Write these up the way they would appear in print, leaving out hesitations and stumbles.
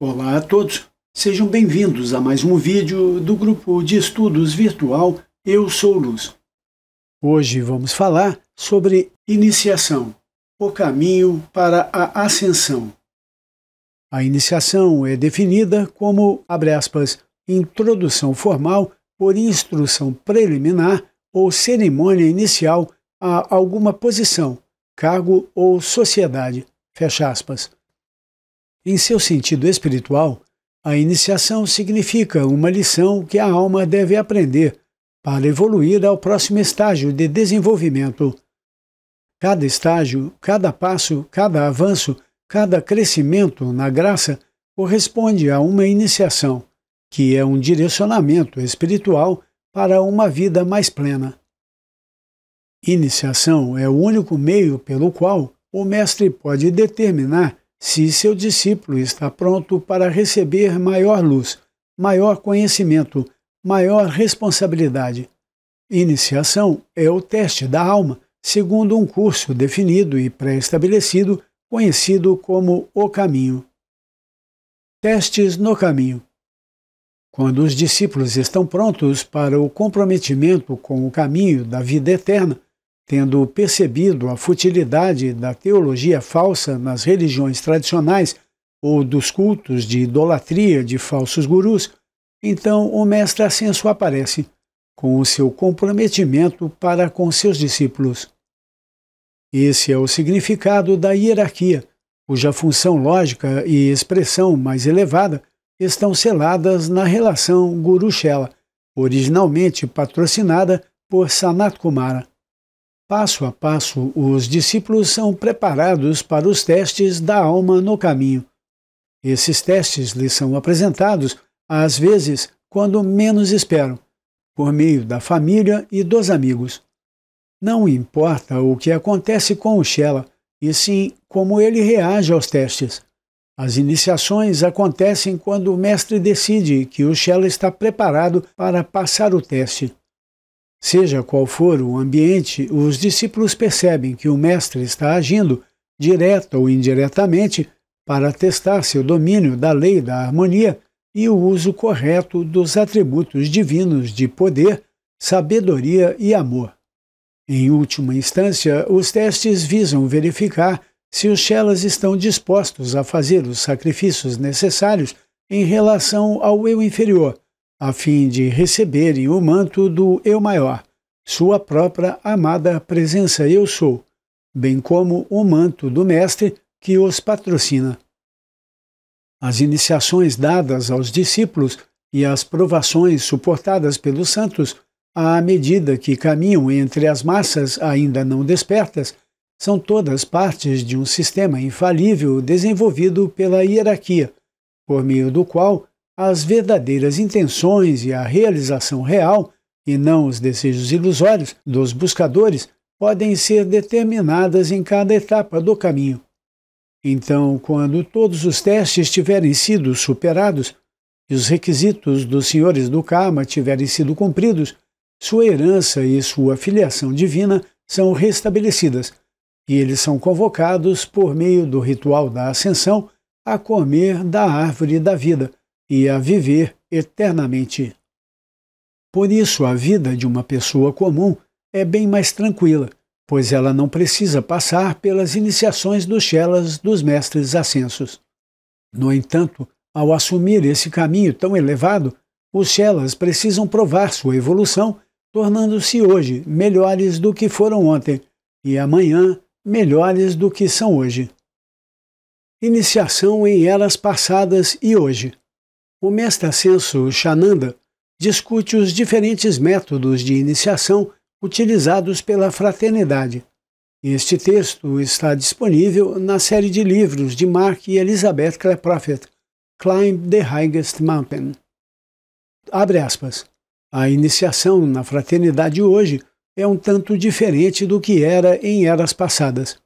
Olá a todos, sejam bem-vindos a mais um vídeo do grupo de estudos virtual Eu Sou Luz. Hoje vamos falar sobre iniciação, o caminho para a ascensão. A iniciação é definida como, abre aspas, introdução formal por instrução preliminar ou cerimônia inicial a alguma posição, cargo ou sociedade, fecha aspas. Em seu sentido espiritual, a iniciação significa uma lição que a alma deve aprender para evoluir ao próximo estágio de desenvolvimento. Cada estágio, cada passo, cada avanço, cada crescimento na graça corresponde a uma iniciação, que é um direcionamento espiritual para uma vida mais plena. Iniciação é o único meio pelo qual o mestre pode determinar se seu discípulo está pronto para receber maior luz, maior conhecimento, maior responsabilidade. Iniciação é o teste da alma, segundo um curso definido e pré-estabelecido, conhecido como o caminho. Testes no caminho. Quando os discípulos estão prontos para o comprometimento com o caminho da vida eterna, tendo percebido a futilidade da teologia falsa nas religiões tradicionais ou dos cultos de idolatria de falsos gurus, então o mestre ascenso aparece, com o seu comprometimento para com seus discípulos. Esse é o significado da hierarquia, cuja função lógica e expressão mais elevada estão seladas na relação Guru-Chela, originalmente patrocinada por Sanat Kumara. Passo a passo, os discípulos são preparados para os testes da alma no caminho. Esses testes lhes são apresentados, às vezes, quando menos esperam, por meio da família e dos amigos. Não importa o que acontece com o Chela, e sim como ele reage aos testes. As iniciações acontecem quando o mestre decide que o Chela está preparado para passar o teste. Seja qual for o ambiente, os discípulos percebem que o mestre está agindo, direta ou indiretamente, para testar seu domínio da lei da harmonia e o uso correto dos atributos divinos de poder, sabedoria e amor. Em última instância, os testes visam verificar se os Chelas estão dispostos a fazer os sacrifícios necessários em relação ao eu inferior, a fim de receberem o manto do Eu Maior, sua própria amada presença Eu Sou, bem como o manto do Mestre que os patrocina. As iniciações dadas aos discípulos e as provações suportadas pelos santos, à medida que caminham entre as massas ainda não despertas, são todas partes de um sistema infalível desenvolvido pela hierarquia, por meio do qual as verdadeiras intenções e a realização real, e não os desejos ilusórios, dos buscadores podem ser determinadas em cada etapa do caminho. Então, quando todos os testes tiverem sido superados e os requisitos dos senhores do karma tiverem sido cumpridos, sua herança e sua filiação divina são restabelecidas, e eles são convocados por meio do ritual da ascensão a comer da árvore da vida e a viver eternamente. Por isso, a vida de uma pessoa comum é bem mais tranquila, pois ela não precisa passar pelas iniciações dos Chelas dos mestres ascensos. No entanto, ao assumir esse caminho tão elevado, os Chelas precisam provar sua evolução, tornando-se hoje melhores do que foram ontem e amanhã melhores do que são hoje. Iniciação em eras passadas e hoje. O mestre ascenso Shananda discute os diferentes métodos de iniciação utilizados pela fraternidade. Este texto está disponível na série de livros de Mark e Elizabeth Klaproth, Climb the Highest Mountain. Abre aspas. A iniciação na fraternidade hoje é um tanto diferente do que era em eras passadas.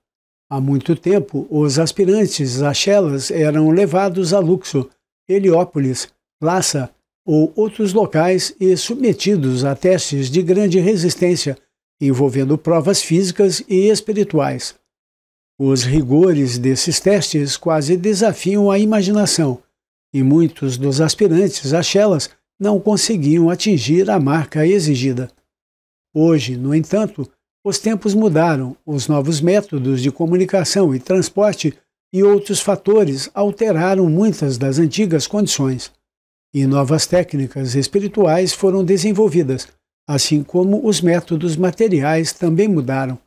Há muito tempo, os aspirantes a Chelas eram levados a Luxor, Heliópolis, Lhasa ou outros locais e submetidos a testes de grande resistência, envolvendo provas físicas e espirituais. Os rigores desses testes quase desafiam a imaginação, e muitos dos aspirantes a chelas não conseguiam atingir a marca exigida. Hoje, no entanto, os tempos mudaram, os novos métodos de comunicação e transporte e outros fatores alteraram muitas das antigas condições, e novas técnicas espirituais foram desenvolvidas, assim como os métodos materiais também mudaram.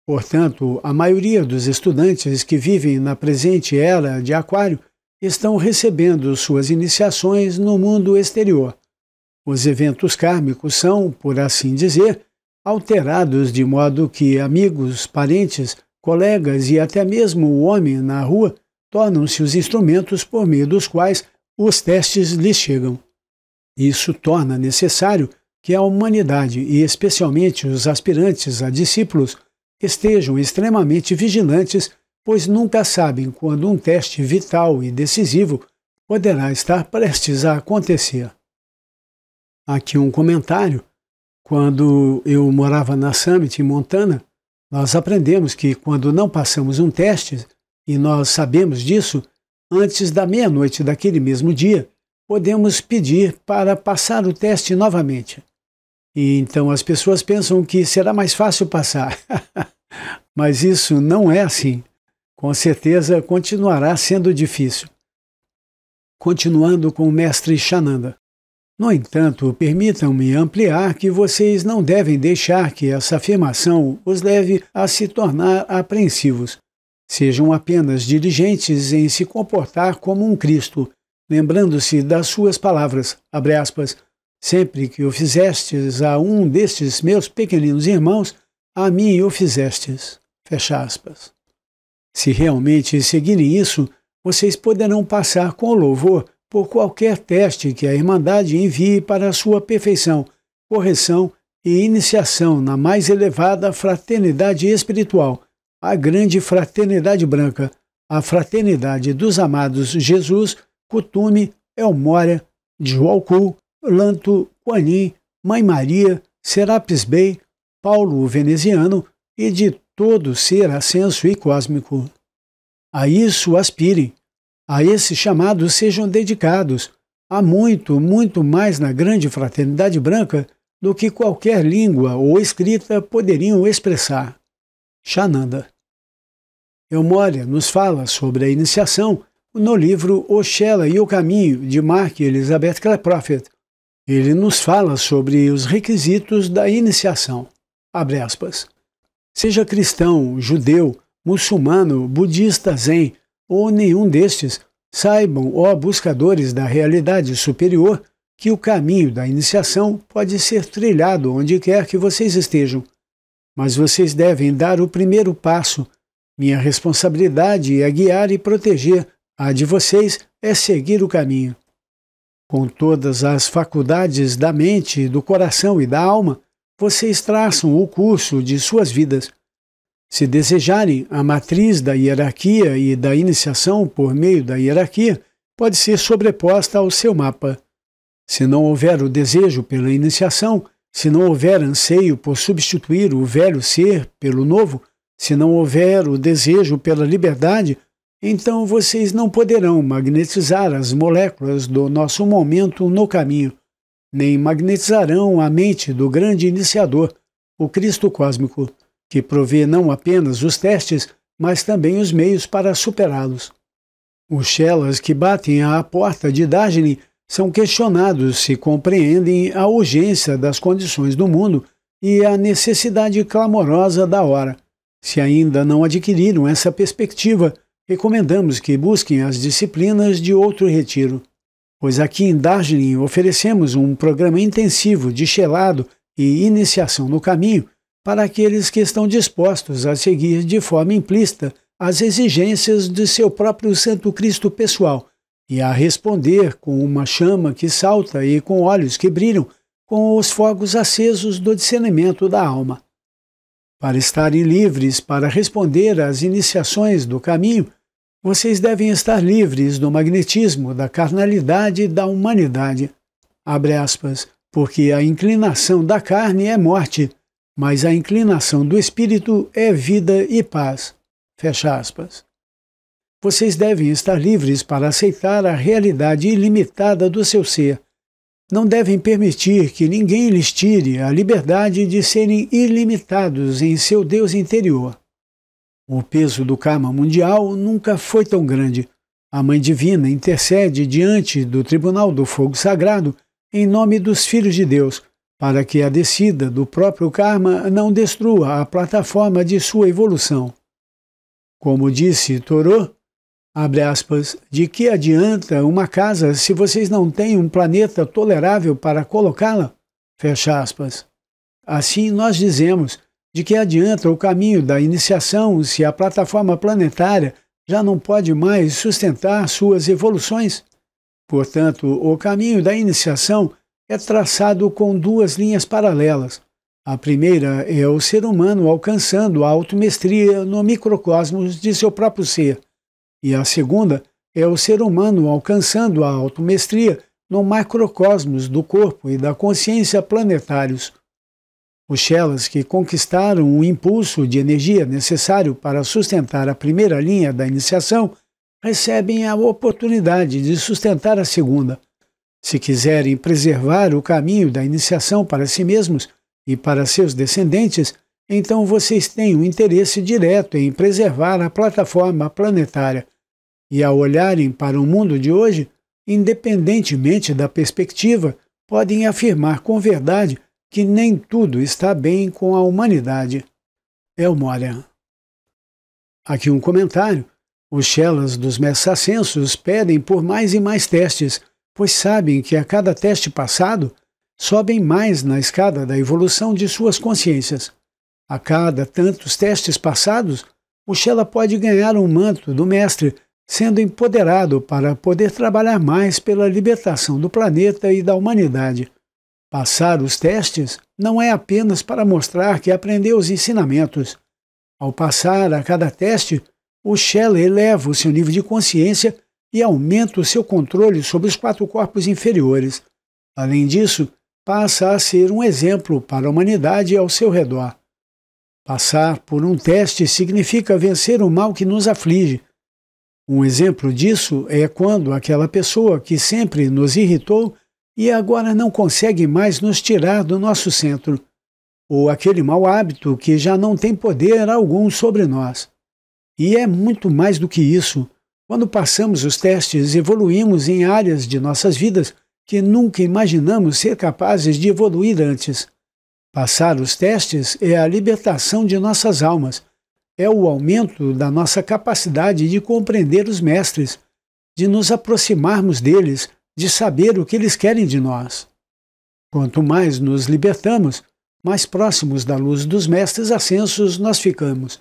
Portanto, a maioria dos estudantes que vivem na presente era de Aquário estão recebendo suas iniciações no mundo exterior. Os eventos kármicos são, por assim dizer, alterados de modo que amigos, parentes, colegas e até mesmo o homem na rua tornam-se os instrumentos por meio dos quais os testes lhes chegam. Isso torna necessário que a humanidade, e especialmente os aspirantes a discípulos, estejam extremamente vigilantes, pois nunca sabem quando um teste vital e decisivo poderá estar prestes a acontecer. Aqui um comentário. Quando eu morava na Summit, em Montana, nós aprendemos que quando não passamos um teste, e nós sabemos disso, antes da meia-noite daquele mesmo dia, podemos pedir para passar o teste novamente. E então as pessoas pensam que será mais fácil passar. Mas isso não é assim. Com certeza continuará sendo difícil. Continuando com o mestre Shananda. No entanto, permitam-me ampliar que vocês não devem deixar que essa afirmação os leve a se tornar apreensivos. Sejam apenas diligentes em se comportar como um Cristo, lembrando-se das suas palavras, abre aspas, sempre que o fizestes a um destes meus pequeninos irmãos, a mim o fizestes, fecha aspas. Se realmente seguirem isso, vocês poderão passar com louvor por qualquer teste que a Irmandade envie para a sua perfeição, correção e iniciação na mais elevada fraternidade espiritual, a grande fraternidade branca, a fraternidade dos amados Jesus, Kutume, Elmória, Djwalku, Lanto, Kuan Yin, Mãe Maria, Serapis Bey, Paulo o Veneziano e de todo ser ascenso e cósmico. A isso aspirem. A esse chamado sejam dedicados. Há muito, muito mais na grande fraternidade branca do que qualquer língua ou escrita poderiam expressar. Shananda. Elmória nos fala sobre a iniciação no livro O Shela e o Caminho, de Mark Elizabeth Klaproth. Ele nos fala sobre os requisitos da iniciação. Abre aspas. Seja cristão, judeu, muçulmano, budista, zen, ou nenhum destes, saibam, ó buscadores da realidade superior, que o caminho da iniciação pode ser trilhado onde quer que vocês estejam. Mas vocês devem dar o primeiro passo. Minha responsabilidade é guiar e proteger, a de vocês é seguir o caminho. Com todas as faculdades da mente, do coração e da alma, vocês traçam o curso de suas vidas. Se desejarem, a matriz da hierarquia e da iniciação por meio da hierarquia pode ser sobreposta ao seu mapa. Se não houver o desejo pela iniciação, se não houver anseio por substituir o velho ser pelo novo, se não houver o desejo pela liberdade, então vocês não poderão magnetizar as moléculas do nosso momento no caminho, nem magnetizarão a mente do grande iniciador, o Cristo cósmico, que provê não apenas os testes, mas também os meios para superá-los. Os Chelas que batem à porta de Darjeeling são questionados se compreendem a urgência das condições do mundo e a necessidade clamorosa da hora. Se ainda não adquiriram essa perspectiva, recomendamos que busquem as disciplinas de outro retiro, pois aqui em Darjeeling oferecemos um programa intensivo de chelado e iniciação no caminho para aqueles que estão dispostos a seguir de forma implícita as exigências de seu próprio Santo Cristo pessoal e a responder com uma chama que salta e com olhos que brilham com os fogos acesos do discernimento da alma. Para estarem livres para responder às iniciações do caminho, vocês devem estar livres do magnetismo, da carnalidade e da humanidade. Abre aspas, porque a inclinação da carne é morte, mas a inclinação do espírito é vida e paz. Fecha aspas. vocês devem estar livres para aceitar a realidade ilimitada do seu ser. Não devem permitir que ninguém lhes tire a liberdade de serem ilimitados em seu Deus interior. O peso do karma mundial nunca foi tão grande. A Mãe Divina intercede diante do Tribunal do Fogo Sagrado em nome dos Filhos de Deus, para que a descida do próprio karma não destrua a plataforma de sua evolução. Como disse Thoreau, abre aspas, de que adianta uma casa se vocês não têm um planeta tolerável para colocá-la? Fecha aspas. Assim nós dizemos, de que adianta o caminho da iniciação se a plataforma planetária já não pode mais sustentar suas evoluções? Portanto, o caminho da iniciação é traçado com duas linhas paralelas. A primeira é o ser humano alcançando a automestria no microcosmos de seu próprio ser, e a segunda é o ser humano alcançando a automestria no macrocosmos do corpo e da consciência planetários. Os Chelas que conquistaram o impulso de energia necessário para sustentar a primeira linha da iniciação recebem a oportunidade de sustentar a segunda. Se quiserem preservar o caminho da iniciação para si mesmos e para seus descendentes, então vocês têm um interesse direto em preservar a plataforma planetária. E ao olharem para o mundo de hoje, independentemente da perspectiva, podem afirmar com verdade que nem tudo está bem com a humanidade. Elmória. Aqui um comentário. Os Chelas dos Mestres Ascensos pedem por mais e mais testes, pois sabem que a cada teste passado, sobem mais na escada da evolução de suas consciências. A cada tantos testes passados, o Chela pode ganhar um manto do Mestre, sendo empoderado para poder trabalhar mais pela libertação do planeta e da humanidade. Passar os testes não é apenas para mostrar que aprendeu os ensinamentos. Ao passar a cada teste, o Chela eleva o seu nível de consciência e aumenta o seu controle sobre os 4 corpos inferiores. Além disso, passa a ser um exemplo para a humanidade ao seu redor. Passar por um teste significa vencer o mal que nos aflige. Um exemplo disso é quando aquela pessoa que sempre nos irritou e agora não consegue mais nos tirar do nosso centro, ou aquele mau hábito que já não tem poder algum sobre nós. E é muito mais do que isso. Quando passamos os testes, evoluímos em áreas de nossas vidas que nunca imaginamos ser capazes de evoluir antes. Passar os testes é a libertação de nossas almas, é o aumento da nossa capacidade de compreender os mestres, de nos aproximarmos deles, de saber o que eles querem de nós. Quanto mais nos libertamos, mais próximos da luz dos mestres ascensos nós ficamos.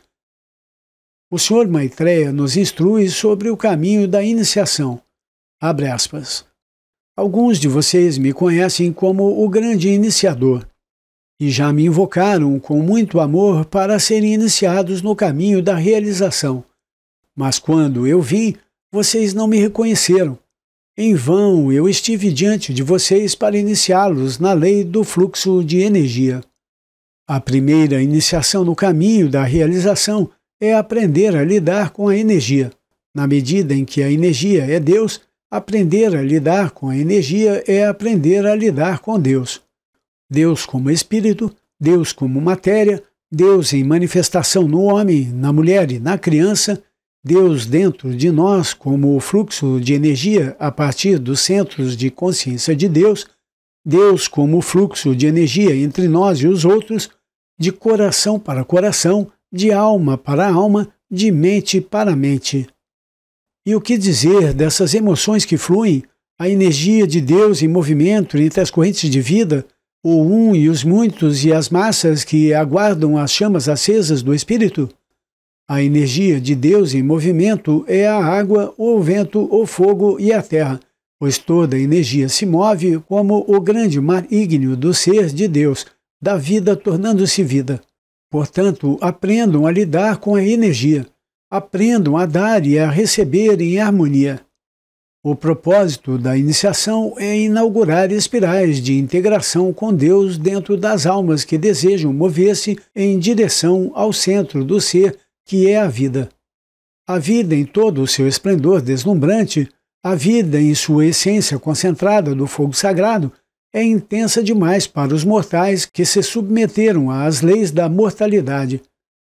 O Sr. Maitreya nos instrui sobre o caminho da iniciação. Abre aspas. Alguns de vocês me conhecem como o grande iniciador, e já me invocaram com muito amor para serem iniciados no caminho da realização. Mas quando eu vim, vocês não me reconheceram. Em vão eu estive diante de vocês para iniciá-los na lei do fluxo de energia. A primeira iniciação no caminho da realização é aprender a lidar com a energia. Na medida em que a energia é Deus, aprender a lidar com a energia é aprender a lidar com Deus. Deus como espírito, Deus como matéria, Deus em manifestação no homem, na mulher e na criança, Deus dentro de nós como o fluxo de energia a partir dos centros de consciência de Deus, Deus como o fluxo de energia entre nós e os outros, de coração para coração, de alma para alma, de mente para mente. E o que dizer dessas emoções que fluem, a energia de Deus em movimento entre as correntes de vida, o um e os muitos e as massas que aguardam as chamas acesas do Espírito? A energia de Deus em movimento é a água, o vento, o fogo e a terra, pois toda energia se move como o grande mar ígneo do ser de Deus, da vida tornando-se vida. Portanto, aprendam a lidar com a energia. Aprendam a dar e a receber em harmonia. O propósito da iniciação é inaugurar espirais de integração com Deus dentro das almas que desejam mover-se em direção ao centro do ser, que é a vida. A vida em todo o seu esplendor deslumbrante, a vida em sua essência concentrada do fogo sagrado, é intensa demais para os mortais que se submeteram às leis da mortalidade.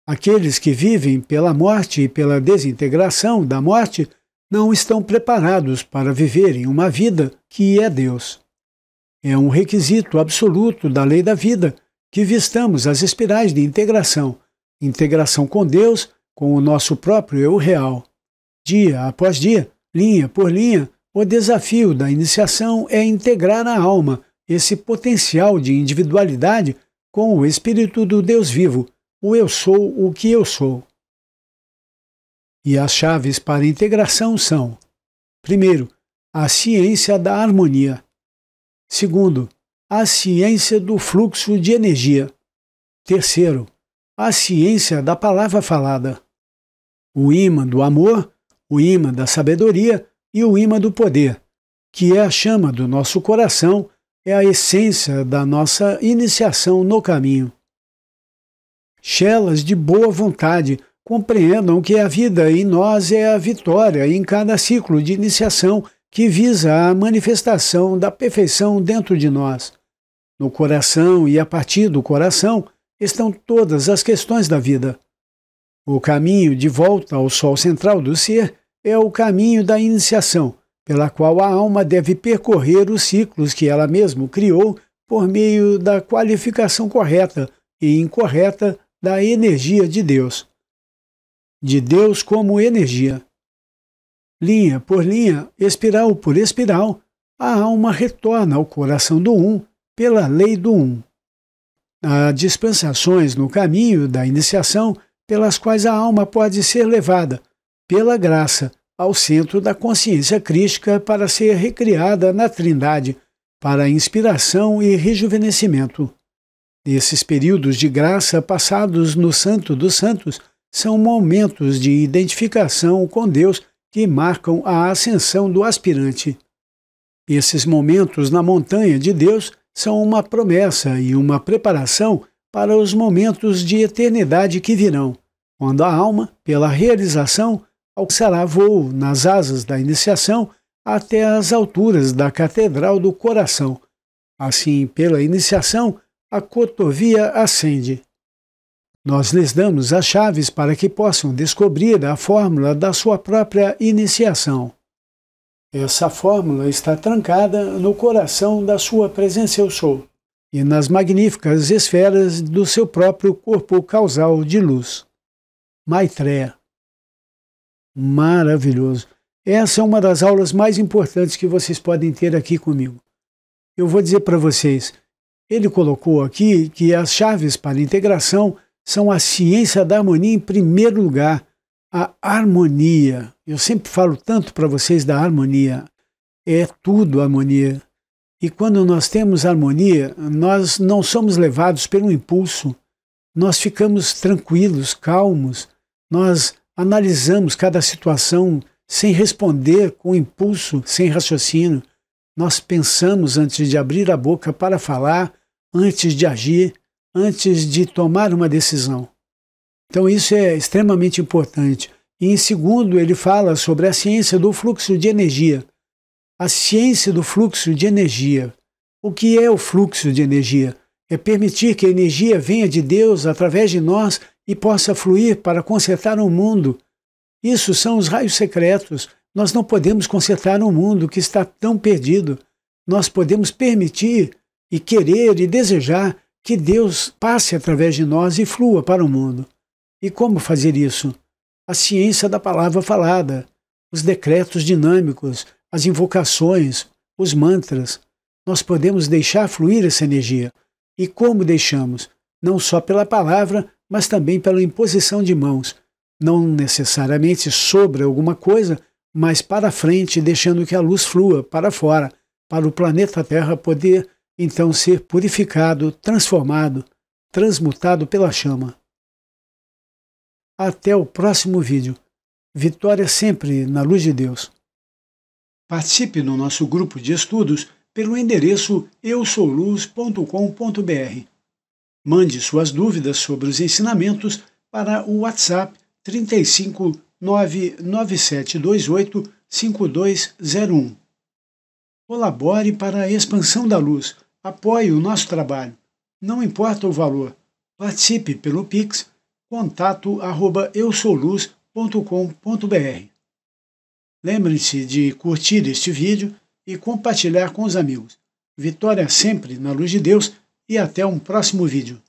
Aqueles que vivem pela morte e pela desintegração da morte não estão preparados para viverem uma vida que é Deus. É um requisito absoluto da lei da vida que vistamos as espirais de integração com Deus, com o nosso próprio eu real. Dia após dia, linha por linha, o desafio da iniciação é integrar a alma, esse potencial de individualidade, com o espírito do Deus vivo, o eu sou o que eu sou. E as chaves para a integração são: primeiro, a ciência da harmonia. Segundo, a ciência do fluxo de energia. Terceiro, a ciência da palavra falada. O ímã do amor, o ímã da sabedoria e o ímã do poder, que é a chama do nosso coração, é a essência da nossa iniciação no caminho. Chelas de boa vontade, compreendam que a vida em nós é a vitória em cada ciclo de iniciação que visa a manifestação da perfeição dentro de nós. No coração e a partir do coração estão todas as questões da vida. O caminho de volta ao sol central do ser é o caminho da iniciação, pela qual a alma deve percorrer os ciclos que ela mesma criou por meio da qualificação correta e incorreta da energia de Deus. De Deus como energia. Linha por linha, espiral por espiral, a alma retorna ao coração do Um pela lei do Um. Há dispensações no caminho da iniciação pelas quais a alma pode ser levada, pela graça, ao centro da consciência crística para ser recriada na Trindade, para inspiração e rejuvenescimento. Esses períodos de graça passados no Santo dos Santos são momentos de identificação com Deus que marcam a ascensão do aspirante. Esses momentos na montanha de Deus são uma promessa e uma preparação para os momentos de eternidade que virão, quando a alma, pela realização, alcançará voo nas asas da iniciação até as alturas da Catedral do Coração. Assim, pela iniciação, a cotovia ascende. Nós lhes damos as chaves para que possam descobrir a fórmula da sua própria iniciação. Essa fórmula está trancada no coração da sua presença eu sou e nas magníficas esferas do seu próprio corpo causal de luz. Maitreya. Maravilhoso. Essa é uma das aulas mais importantes que vocês podem ter aqui comigo. Eu vou dizer para vocês, ele colocou aqui que as chaves para a integração são a ciência da harmonia em primeiro lugar, a harmonia. Eu sempre falo tanto para vocês da harmonia. É tudo harmonia. E quando nós temos harmonia, nós não somos levados pelo impulso. Nós ficamos tranquilos, calmos. Nós analisamos cada situação sem responder com impulso, sem raciocínio. Nós pensamos antes de abrir a boca para falar, antes de agir, antes de tomar uma decisão. Então isso é extremamente importante. E em segundo, ele fala sobre a ciência do fluxo de energia. A ciência do fluxo de energia. O que é o fluxo de energia? É permitir que a energia venha de Deus através de nós e possa fluir para consertar o mundo. Isso são os raios secretos. Nós não podemos consertar um mundo que está tão perdido. Nós podemos permitir e querer e desejar que Deus passe através de nós e flua para o mundo. E como fazer isso? A ciência da palavra falada, os decretos dinâmicos, as invocações, os mantras. Nós podemos deixar fluir essa energia. E como deixamos? Não só pela palavra, mas também pela imposição de mãos. Não necessariamente sobre alguma coisa, mas para frente, deixando que a luz flua para fora, para o planeta Terra poder então ser purificado, transformado, transmutado pela chama. Até o próximo vídeo. Vitória sempre na luz de Deus. Participe no nosso grupo de estudos pelo endereço eusouluz.com.br. Mande suas dúvidas sobre os ensinamentos para o WhatsApp 35 997285201. Colabore para a expansão da luz. Apoie o nosso trabalho. Não importa o valor. Participe pelo Pix contato@eusouluz.com.br. Lembre-se de curtir este vídeo e compartilhar com os amigos. Vitória sempre na luz de Deus e até um próximo vídeo.